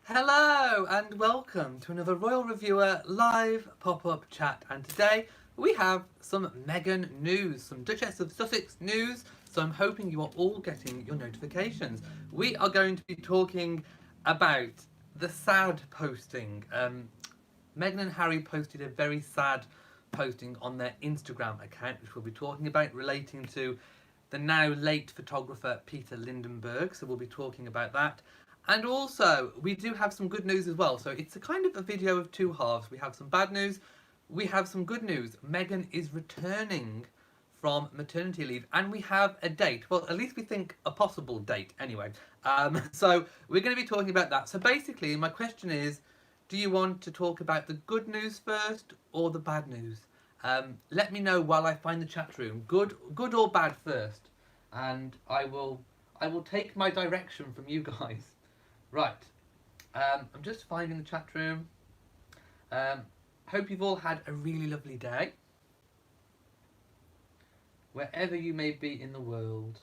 Hello and welcome to another Royal Reviewer live pop-up chat, and today we have some Meghan news, some Duchess of Sussex news, so I'm hoping you are all getting your notifications. We are going to be talking about the sad posting. Meghan and Harry posted a very sad posting on their Instagram account, which we'll be talking about, relating to the now late photographer Peter Lindbergh, so we'll be talking about that. And also, we do have some good news as well. So it's a kind of a video of two halves. We have some bad news, we have some good news. Meghan is returning from maternity leave, and we have a date. Well, at least we think a possible date anyway. So we're going to be talking about that. So basically, my question is, do you want to talk about the good news first or the bad news? Let me know while I find the chat room. Good or bad first, and I will take my direction from you guys. Right, I'm just finding the chat room. Hope you've all had a really lovely day, wherever you may be in the world.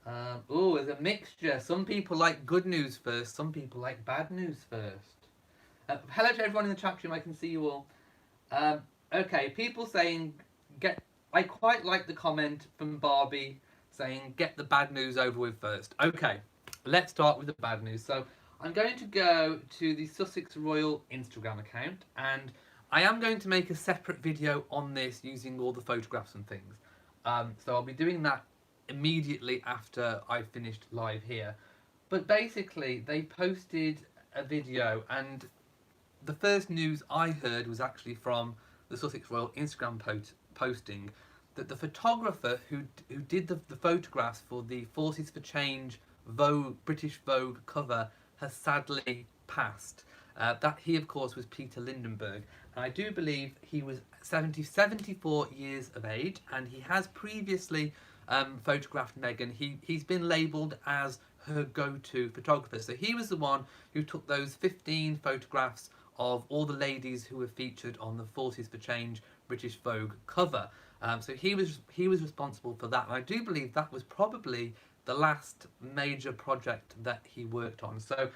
Oh, there's a mixture. Some people like good news first, some people like bad news first. Hello to everyone in the chat room, I can see you all. Okay, people saying, I quite like the comment from Barbie saying, get the bad news over with first. Okay. Let's start with the bad news. So I'm going to go to the Sussex Royal Instagram account, and I am going to make a separate video on this using all the photographs and things. So I'll be doing that immediately after I've finished live here. But basically, they posted a video, and the first news I heard was actually from the Sussex Royal Instagram posting that the photographer who did the photographs for the Forces for Change British Vogue cover has sadly passed. That he, of course, was Peter Lindbergh, and I do believe he was 74 years of age, and he has previously photographed Meghan. He's been labelled as her go-to photographer, so he was the one who took those 15 photographs of all the ladies who were featured on the Forces for Change British Vogue cover. So he was responsible for that, and I do believe that was probably the last major project that he worked on. So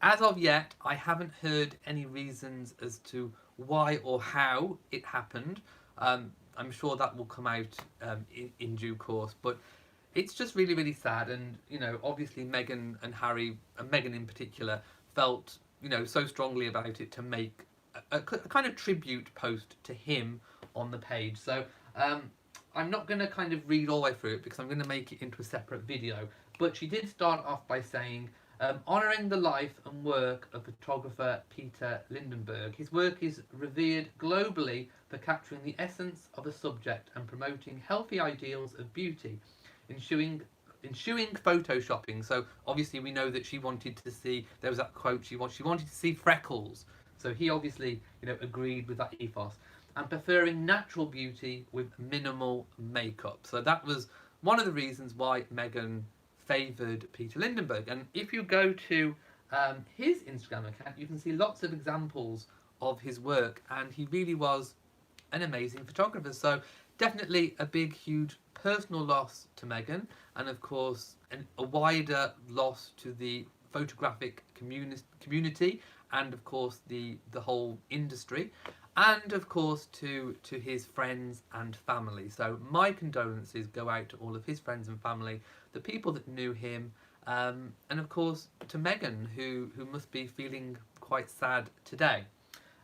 as of yet, I haven't heard any reasons as to why or how it happened. I'm sure that will come out in due course, but it's just really, really sad. And, you know, obviously Meghan and Harry, and Meghan in particular, felt, you know, so strongly about it to make a kind of tribute post to him on the page. So I'm not going to kind of read all the way through it because I'm going to make it into a separate video. But she did start off by saying, honouring the life and work of photographer Peter Lindbergh. His work is revered globally for capturing the essence of a subject and promoting healthy ideals of beauty, eschewing photoshopping. So obviously we know that she wanted to see, there was that quote, she wanted to see freckles. So he obviously, you know, agreed with that ethos. And preferring natural beauty with minimal makeup. So that was one of the reasons why Meghan favoured Peter Lindbergh. And if you go to his Instagram account, you can see lots of examples of his work, and he really was an amazing photographer. So definitely a big, huge personal loss to Meghan, and of course a wider loss to the photographic community, and of course the whole industry, and of course to his friends and family. So my condolences go out to all of his friends and family, the people that knew him, and of course to Meghan, who must be feeling quite sad today.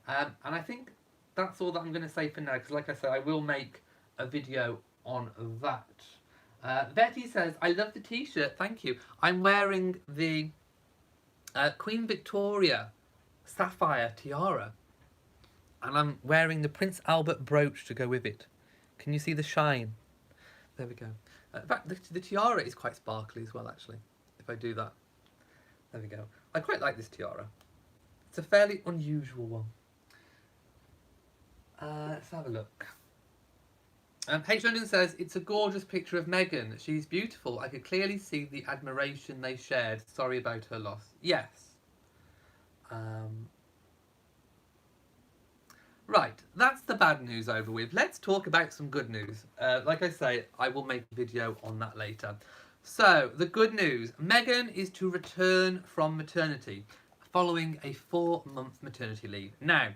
And I think that's all that I'm going to say for now, because like I said, I will make a video on that. Betty says, I love the t-shirt, thank you. I'm wearing the Queen Victoria sapphire tiara, and I'm wearing the Prince Albert brooch to go with it. Can you see the shine? There we go. In fact, the tiara is quite sparkly as well, actually, if I do that. There we go. I quite like this tiara. It's a fairly unusual one. Let's have a look. H. London says, it's a gorgeous picture of Meghan. She's beautiful. I could clearly see the admiration they shared. Sorry about her loss. Yes. Right, that's the bad news over with. Let's talk about some good news. Like I say, I will make a video on that later. So, the good news. Meghan is to return from maternity. following a 4-month maternity leave. Now,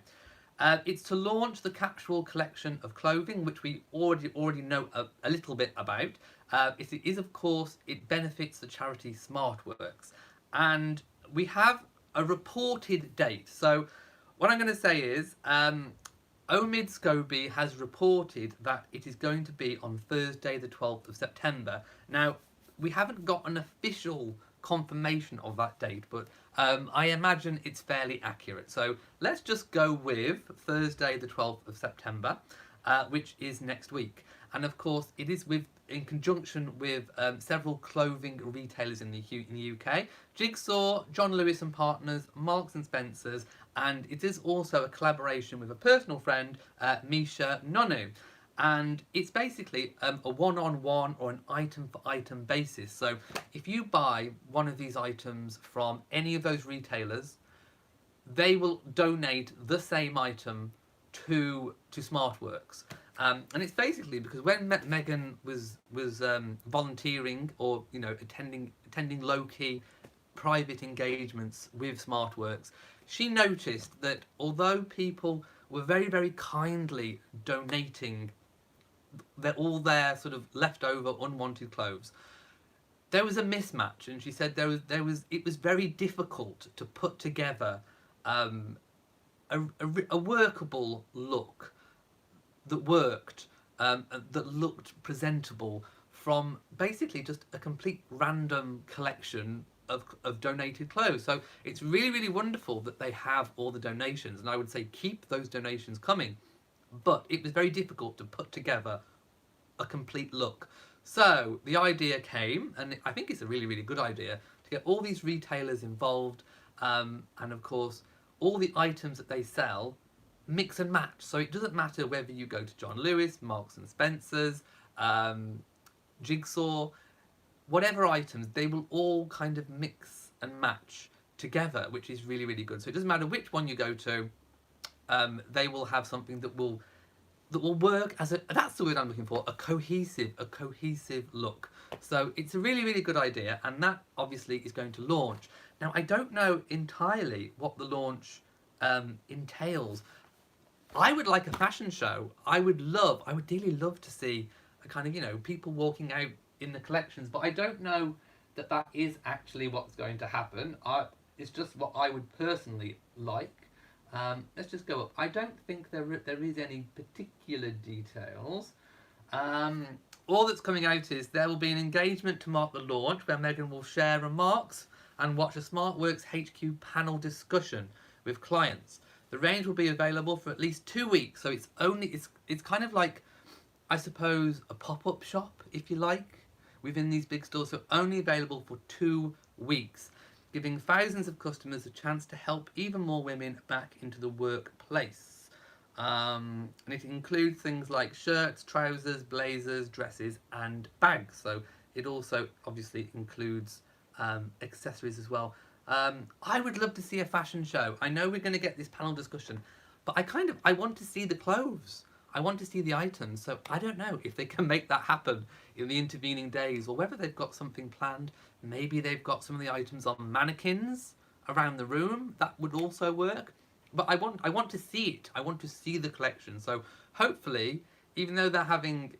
it's to launch the capsule collection of clothing, which we already know a little bit about. It is, of course, it benefits the charity SmartWorks. And we have a reported date. So what I'm going to say is, Omid Scobie has reported that it is going to be on Thursday the 12th of September. Now, we haven't got an official confirmation of that date, but I imagine it's fairly accurate. So let's just go with Thursday the 12th of September, which is next week. And of course, it is in conjunction with several clothing retailers in the UK, Jigsaw, John Lewis and Partners, Marks and Spencers, and it is also a collaboration with a personal friend, Misha Nonu. And it's basically a one-on-one or an item-for-item basis. So if you buy one of these items from any of those retailers, they will donate the same item to SmartWorks. And it's basically because when Meghan was volunteering or attending low-key private engagements with SmartWorks, she noticed that although people were very, very kindly donating all their sort of leftover unwanted clothes, there was a mismatch, and she said it was very difficult to put together a workable look that worked, that looked presentable from basically just a complete random collection of donated clothes. So it's really, really wonderful that they have all the donations, and I would say keep those donations coming. But it was very difficult to put together a complete look. So the idea came, and I think it's a really, really good idea, to get all these retailers involved, and of course all the items that they sell mix and match. So it doesn't matter whether you go to John Lewis, Marks and Spencers, Jigsaw, whatever items, they will all kind of mix and match together, which is really, really good. So it doesn't matter which one you go to, they will have something that will work as that's the word I'm looking for, a cohesive look. So it's a really, really good idea, and that obviously is going to launch. Now, I don't know entirely what the launch entails. I would like a fashion show. I would dearly love to see a kind of, people walking out in the collections, but I don't know that is actually what's going to happen. It's just what I would personally like. Let's just go up. I don't think there is any particular details. All that's coming out is there will be an engagement to mark the launch where Meghan will share remarks and watch a SmartWorks HQ panel discussion with clients. The range will be available for at least 2 weeks, so it's kind of like, I suppose, a pop-up shop, if you like, within these big stores, so only available for 2 weeks, giving thousands of customers a chance to help even more women back into the workplace. And it includes things like shirts, trousers, blazers, dresses, and bags. So it also obviously includes accessories as well. I would love to see a fashion show. I know we're going to get this panel discussion, but I want to see the clothes. I want to see the items. So I don't know if they can make that happen in the intervening days, or whether they've got something planned. Maybe they've got some of the items on mannequins around the room. That would also work. But I want to see it. I want to see the collection. So hopefully, even though they're having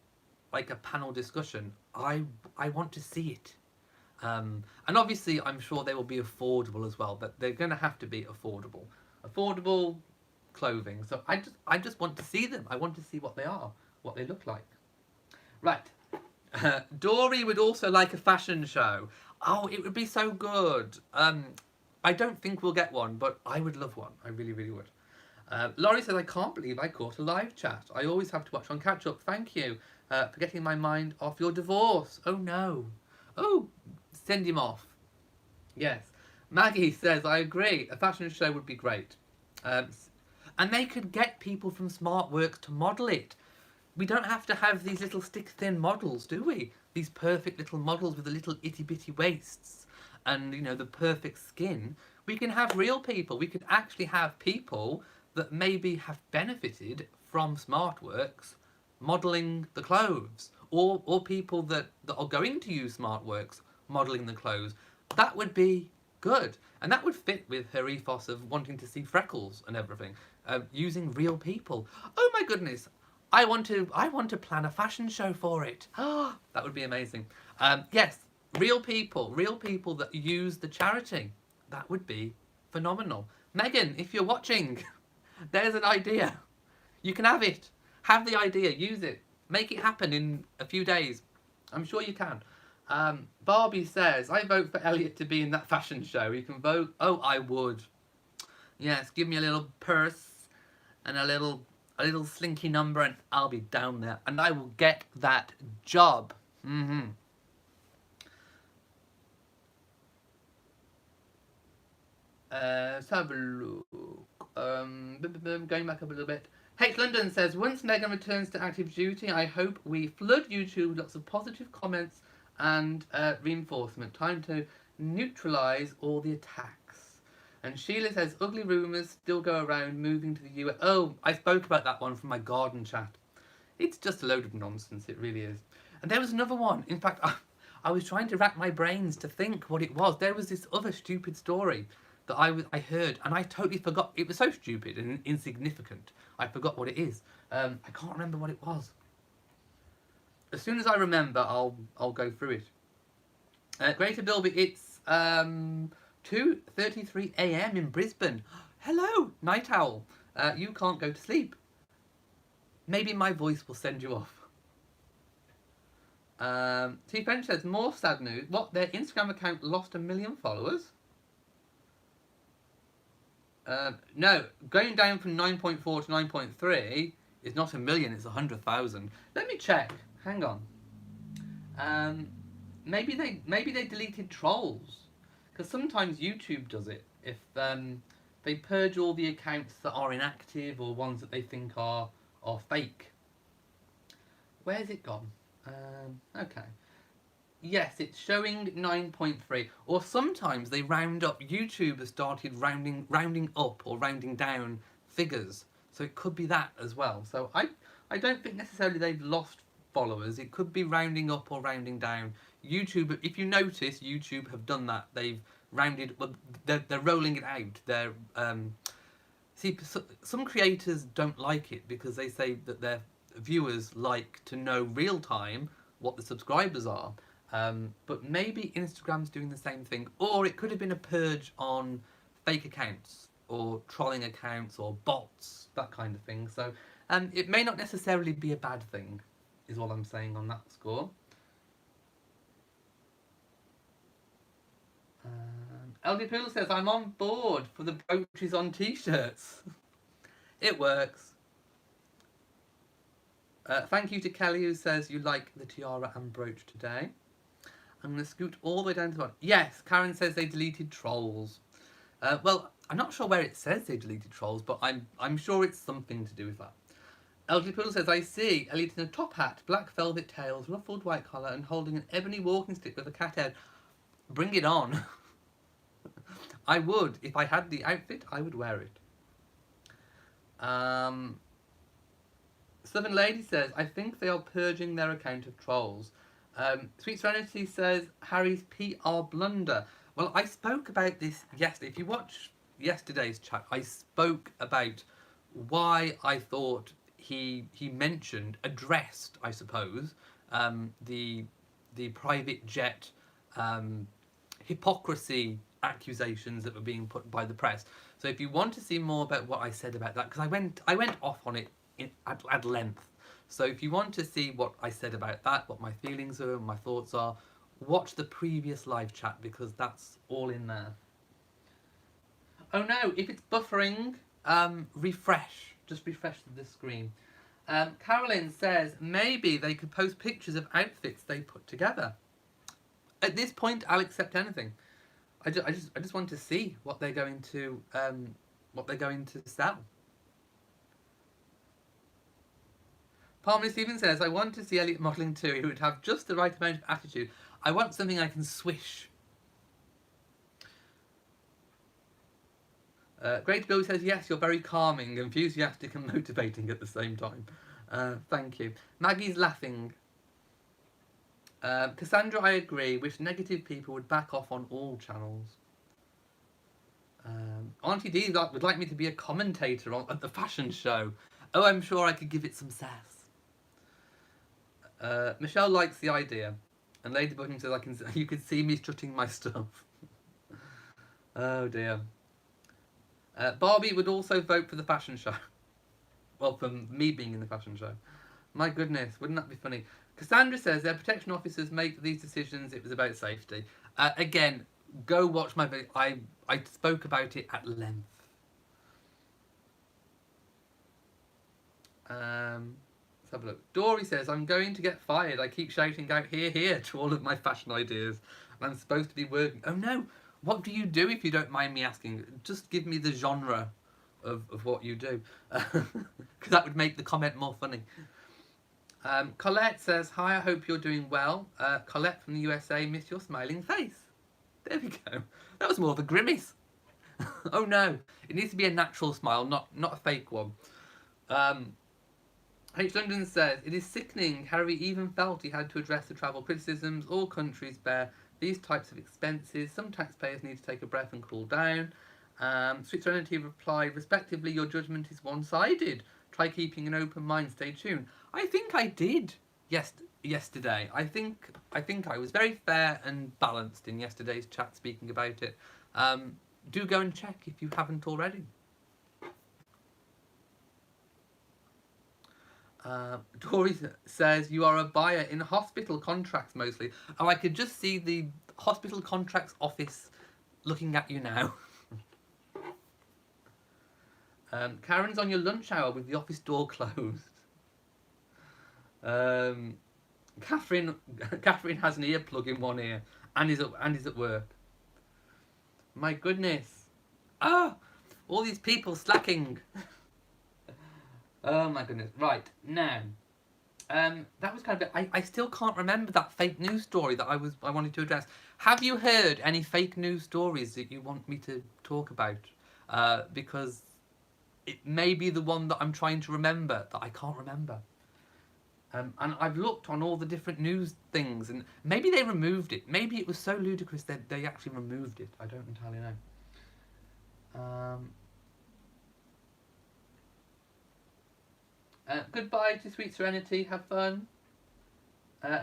like a panel discussion, I want to see it. And obviously, I'm sure they will be affordable as well. But they're going to have to be affordable. Affordable clothing. So I just want to see them. I want to see what they are, what they look like. Right. Dory would also like a fashion show. Oh, it would be so good. I don't think we'll get one, but I would love one. I really, really would. Laurie says, I can't believe I caught a live chat. I always have to watch on catch up. Thank you for getting my mind off your divorce. Oh no. Oh, send him off. Yes. Maggie says, I agree. A fashion show would be great. And they could get people from SmartWorks to model it. We don't have to have these little stick-thin models, do we? These perfect little models with the little itty-bitty waists and, the perfect skin. We can have real people. We could actually have people that maybe have benefited from SmartWorks modelling the clothes, or people that are going to use SmartWorks modelling the clothes. That would be Good. And that would fit with her ethos of wanting to see freckles and everything. Using real people. Oh my goodness. I want to plan a fashion show for it. Oh, that would be amazing. Yes, real people that use the charity. That would be phenomenal. Meghan, if you're watching, there's an idea. You can have it. Have the idea. Use it. Make it happen in a few days. I'm sure you can. Barbie says, I vote for Elliot to be in that fashion show. You can vote. Oh, I would. Yes, give me a little purse and a little slinky number and I'll be down there. And I will get that job. Let's have a look. Going back up a little bit. H London says, once Meghan returns to active duty, I hope we flood YouTube with lots of positive comments and reinforcement. Time to neutralise all the attacks. And Sheila says, ugly rumours still go around moving to the US. Oh, I spoke about that one from my garden chat. It's just a load of nonsense, it really is. And there was another one. In fact, I was trying to rack my brains to think what it was. There was this other stupid story that I heard, and I totally forgot. It was so stupid and insignificant. I forgot what it is. I can't remember what it was. As soon as I remember, I'll go through it. Greater Bilby, it's 2:33 a.m. in Brisbane. Hello, night owl. You can't go to sleep. Maybe my voice will send you off. T French says, more sad news. What, their Instagram account lost 1 million followers? No, going down from 9.4 to 9.3 is not 1 million, it's 100,000. Let me check. Hang on. Maybe they deleted trolls, because sometimes YouTube does it. If they purge all the accounts that are inactive or ones that they think are fake. Where's it gone? Okay. Yes, it's showing 9.3. Or sometimes they round up. YouTube has started rounding up or rounding down figures. So it could be that as well. So I don't think necessarily they've lost followers. It could be rounding up or rounding down. YouTube, if you notice, YouTube have done that. They've rounded, well, they're rolling it out. They're see, some creators don't like it because they say that their viewers like to know real time what the subscribers are. But maybe Instagram's doing the same thing, or it could have been a purge on fake accounts or trolling accounts or bots, that kind of thing. So it may not necessarily be a bad thing, is all I'm saying on that score. LD Pool says, I'm on board for the brooches on t-shirts. It works. Thank you to Kelly, who says you like the tiara and brooch today. I'm going to scoot all the way down to the bottom. Yes, Karen says they deleted trolls. Well, I'm not sure where it says they deleted trolls, but I'm sure it's something to do with that. LG Poodle says, I see Elliot in a top hat, black velvet tails, ruffled white collar, and holding an ebony walking stick with a cat head. Bring it on. I would. If I had the outfit, I would wear it. Southern Lady says, I think they are purging their account of trolls. Sweet Serenity says, Harry's PR blunder. Well, I spoke about this yesterday. If you watch yesterday's chat, I spoke about why I thought he mentioned, addressed, I suppose, the private jet hypocrisy accusations that were being put by the press. So if you want to see more about what I said about that, because I went off on it at length. So if you want to see what I said about that, what my feelings are, my thoughts are, watch the previous live chat, because that's all in there. Oh no, if it's buffering, refresh. Just refresh the screen. Carolyn says, maybe they could post pictures of outfits they put together. At this point, I'll accept anything. I just want to see what they're going to sell. Palmer Stephen says, I want to see Elliot modelling too. He would have just the right amount of attitude. I want something I can swish. Great Bill says, yes, you're very calming, enthusiastic and motivating at the same time. Thank you. Maggie's laughing. Cassandra, I agree. Wish negative people would back off on all channels. Auntie D would like me to be a commentator at the fashion show. Oh, I'm sure I could give it some sass. Michelle likes the idea. And Lady Buckingham says, you could see me strutting my stuff. Oh dear. Barbie would also vote for the fashion show. Well, for me being in the fashion show. My goodness, wouldn't that be funny? Cassandra says their protection officers make these decisions. It was about safety. Again, go watch my video. I spoke about it at length. Let's have a look. Dory says, I'm going to get fired. I keep shouting out here, here to all of my fashion ideas. And I'm supposed to be working. Oh no, what do you do if you don't mind me asking? Just give me the genre of what you do. Because that would make the comment more funny. Colette says, hi, I hope you're doing well. Colette from the USA, miss your smiling face. There we go. That was more of a grimace. Oh no, it needs to be a natural smile, not a fake one. H. London says, it is sickening. Harry even felt he had to address the travel criticisms. All countries bear these types of expenses. Some taxpayers need to take a breath and cool down. Sweet Serenity replied, respectively, your judgment is one-sided. Try keeping an open mind. Stay tuned. I think I did yesterday. I think I was very fair and balanced in yesterday's chat speaking about it. Do go and check if you haven't already. Dory says, you are a buyer in hospital contracts mostly. Oh, I could just see the hospital contracts office looking at you now. Karen's on your lunch hour with the office door closed. Catherine has an earplug in one ear and is at work. My goodness. Ah, all these people slacking. Oh my goodness. Right, now. That was kind of I still can't remember that fake news story that I wanted to address. Have you heard any fake news stories that you want me to talk about? Because it may be the one that I'm trying to remember that I can't remember. And I've looked on all the different news things, and maybe they removed it. Maybe it was so ludicrous that they actually removed it. I don't entirely know. Goodbye to Sweet Serenity. Have fun.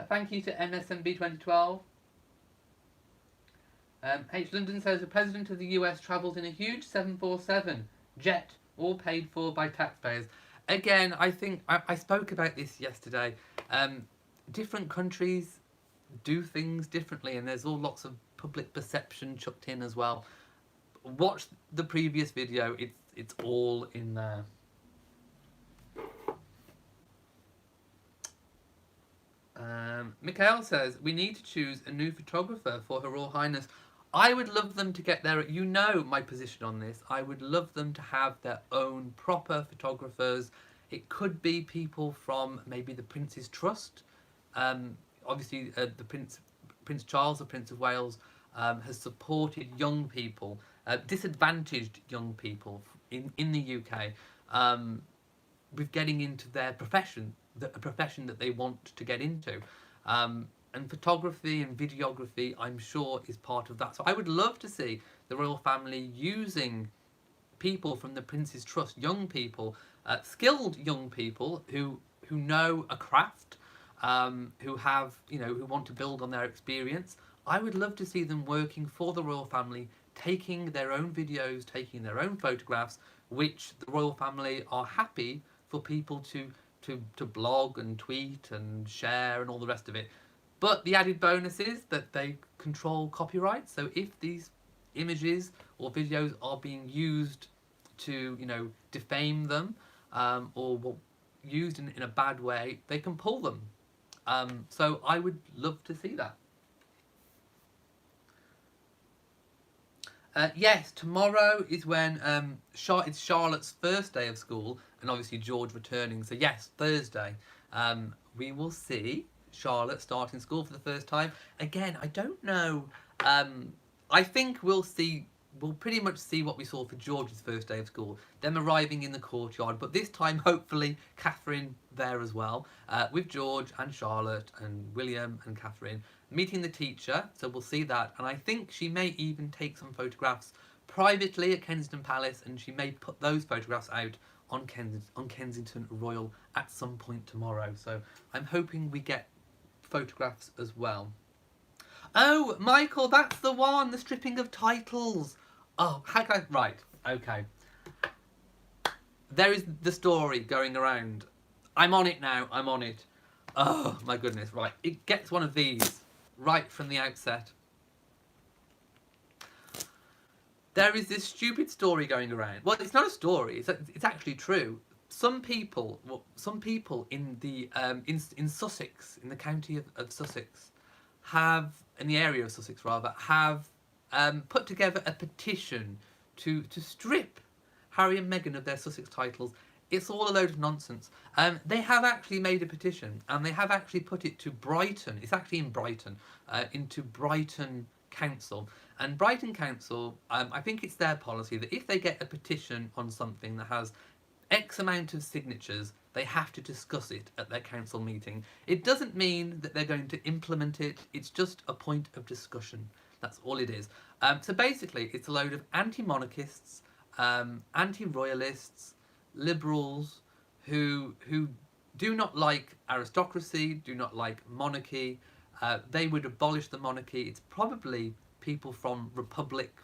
Thank you to MSMB 2012. H. London says the President of the US travels in a huge 747 jet, all paid for by taxpayers. Again, I think I spoke about this yesterday. Different countries do things differently, and there's all lots of public perception chucked in as well. Watch the previous video. It's all in there. Mikhail says, we need to choose a new photographer for Her Royal Highness. I would love them to get their, you know my position on this, I would love them to have their own proper photographers. It could be people from maybe the Prince's Trust. Obviously, the Prince Charles, the Prince of Wales, has supported young people, disadvantaged young people in the UK, with getting into their profession, a profession that they want to get into. And photography and videography, I'm sure, is part of that. So I would love to see the royal family using people from the Prince's Trust, young people, skilled young people who know a craft, who have, who want to build on their experience. I would love to see them working for the royal family, taking their own videos, taking their own photographs, which the royal family are happy for people to blog and tweet and share and all the rest of it. But the added bonus is that they control copyright. So if these images or videos are being used to, defame them, or used in a bad way, they can pull them. So I would love to see that. Yes, tomorrow is when it's Charlotte's first day of school, and obviously George returning. So yes, Thursday, we will see Charlotte starting school for the first time. Again, I don't know. I think we'll pretty much see what we saw for George's first day of school, them arriving in the courtyard, but this time hopefully Catherine there as well, with George and Charlotte and William and Catherine meeting the teacher. So we'll see that, and I think she may even take some photographs privately at Kensington Palace, and she may put those photographs out on Kensington Royal at some point tomorrow. So I'm hoping we get photographs as well. Oh, Michael, that's the one, the stripping of titles. Oh, how can I... Right, okay. There is the story going around. I'm on it now, I'm on it. Oh, my goodness, right. It gets one of these right from the outset. There is this stupid story going around. Well, it's not a story. It's actually true. Some people in the in Sussex, in the county of Sussex, have, in the area of Sussex rather, have put together a petition to strip Harry and Meghan of their Sussex titles. It's all a load of nonsense. They have actually made a petition, and they have actually put it to Brighton. It's actually in Brighton, into Brighton Council. And Brighton Council, I think it's their policy that if they get a petition on something that has X amount of signatures, they have to discuss it at their council meeting. It doesn't mean that they're going to implement it. It's just a point of discussion. That's all it is. So basically, it's a load of anti-monarchists, anti-royalists, liberals who do not like aristocracy, do not like monarchy. They would abolish the monarchy. It's probably people from Republic,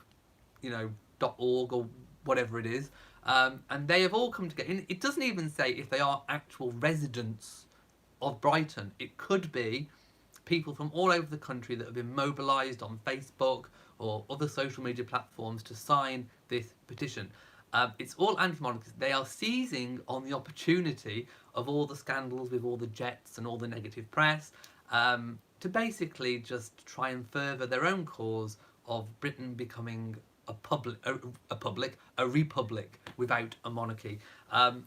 .org or whatever it is. And they have all come together. It doesn't even say if they are actual residents of Brighton. It could be people from all over the country that have been mobilised on Facebook or other social media platforms to sign this petition. It's all anti-monarchists. They are seizing on the opportunity of all the scandals with all the jets and all the negative press to basically just try and further their own cause of Britain becoming a republic without a monarchy.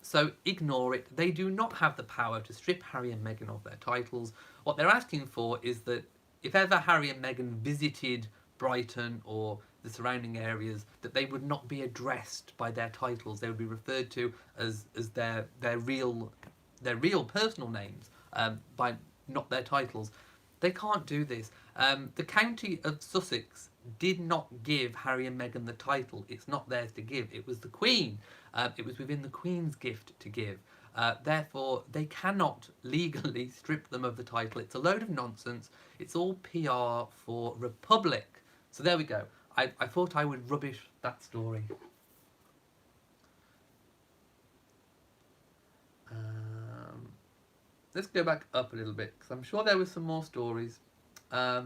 So ignore it. They do not have the power to strip Harry and Meghan of their titles. What they're asking for is that if ever Harry and Meghan visited Brighton or the surrounding areas, that they would not be addressed by their titles. They would be referred to as their real personal names, by not their titles. They can't do this. The county of Sussex did not give Harry and Meghan the title. It's not theirs to give. It was the Queen. It was within the Queen's gift to give. Therefore, they cannot legally strip them of the title. It's a load of nonsense. It's all PR for Republic. So there we go. I thought I would rubbish that story. Let's go back up a little bit, because I'm sure there were some more stories. There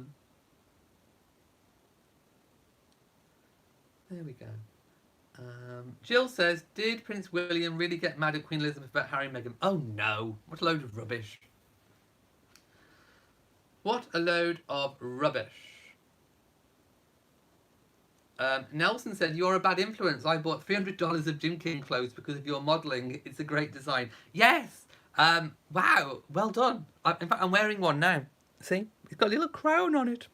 we go. Jill says, did Prince William really get mad at Queen Elizabeth about Harry and Meghan? Oh no, what a load of rubbish. What a load of rubbish. Nelson said, you're a bad influence. I bought $300 of Jim King clothes because of your modelling. It's a great design. Yes! Wow, well done. In fact, I'm wearing one now. See? It's got a little crown on it,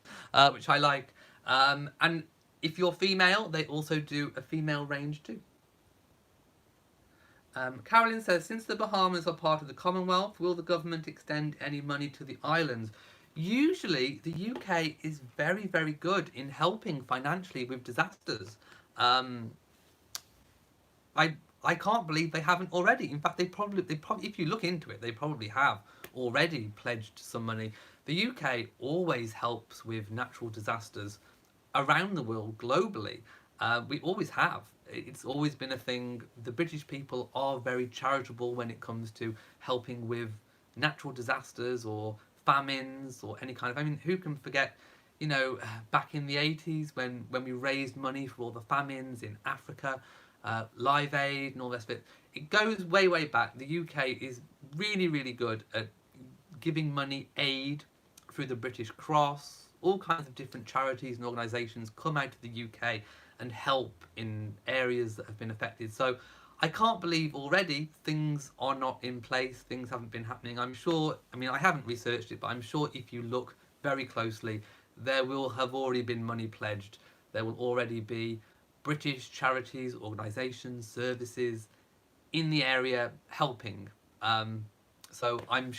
which I like. And if you're female, they also do a female range too. Carolyn says, since the Bahamas are part of the Commonwealth, will the government extend any money to the islands? Usually, the UK is very, very good in helping financially with disasters. I can't believe they haven't already. In fact, they probably, if you look into it, they probably have already pledged some money. The UK always helps with natural disasters around the world, globally. We always have. It's always been a thing. The British people are very charitable when it comes to helping with natural disasters or famines or any kind of... I mean, who can forget, back in the 80s when we raised money for all the famines in Africa, Live Aid and all this bit. It goes way, way back. The UK is really, really good at giving money, aid through the British Cross. All kinds of different charities and organisations come out to the UK and help in areas that have been affected. So I can't believe already things are not in place, things haven't been happening. I'm sure, I haven't researched it, but I'm sure if you look very closely, there will have already been money pledged. There will already be British charities, organisations, services in the area helping. So I'm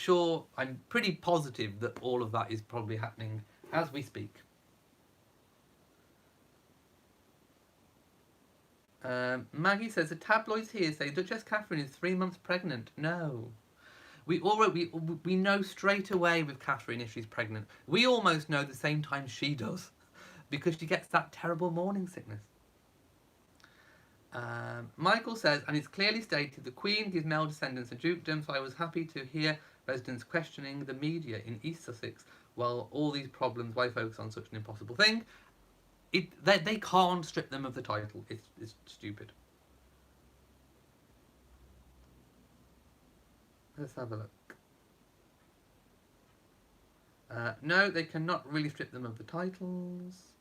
pretty positive that all of that is probably happening as we speak. Maggie says the tabloids here say Duchess Catherine is 3 months pregnant. No. We know straight away with Catherine if she's pregnant. We almost know the same time she does because she gets that terrible morning sickness. Michael says, and it's clearly stated the Queen gives male descendants a dukedom, so I was happy to hear residents questioning the media in East Sussex. Well, all these problems, why focus on such an impossible thing? They can't strip them of the title. It's stupid. Let's have a look. No, they cannot really strip them of the titles.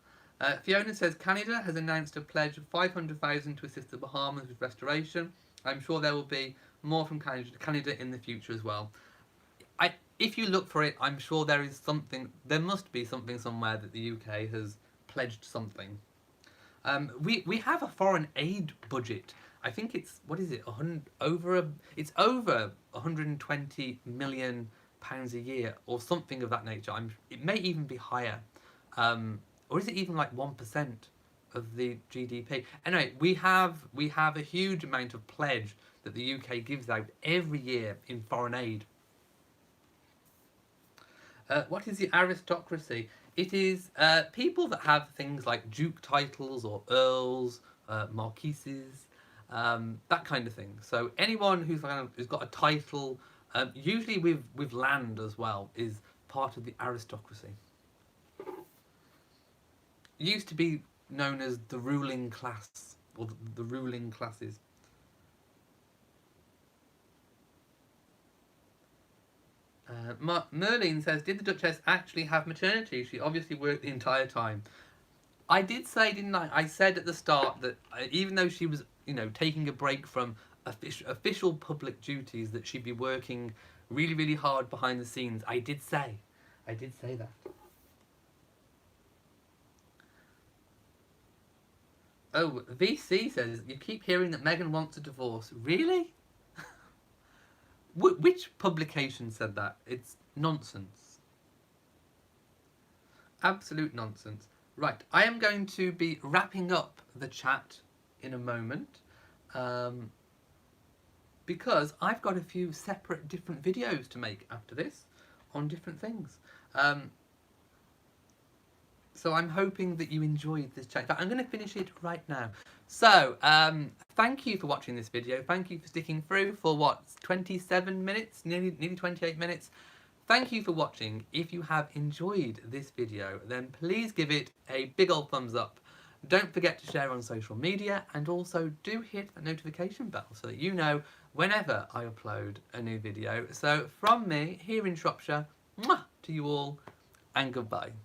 Fiona says Canada has announced a pledge of 500,000 to assist the Bahamas with restoration. I'm sure there will be more from Canada in the future as well. If you look for it, I'm sure there is something. There must be something somewhere that the UK has pledged something. We have a foreign aid budget. I think it's what is it? It's over 120 million pounds a year or something of that nature. It may even be higher, or is it even like 1% of the GDP? Anyway, we have a huge amount of pledge that the UK gives out every year in foreign aid. What is the aristocracy? It is people that have things like duke titles or earls, marquises, that kind of thing. So anyone who's got a title, usually with land as well, is part of the aristocracy. It used to be known as the ruling class, or the ruling classes. Merlin says, did the Duchess actually have maternity? She obviously worked the entire time. I did say, didn't I? I said at the start that even though she was, taking a break from official public duties, that she'd be working really, really hard behind the scenes. I did say that. Oh, VC says, you keep hearing that Meghan wants a divorce. Really? Which publication said that? It's nonsense. Absolute nonsense. Right, I am going to be wrapping up the chat in a moment because I've got a few separate different videos to make after this on different things. So I'm hoping that you enjoyed this chat. In fact, I'm going to finish it right now. So, thank you for watching this video. Thank you for sticking through for, 27 minutes? Nearly 28 minutes. Thank you for watching. If you have enjoyed this video, then please give it a big old thumbs up. Don't forget to share on social media, and also do hit the notification bell so that you know whenever I upload a new video. So from me, here in Shropshire, mwah, to you all, and goodbye.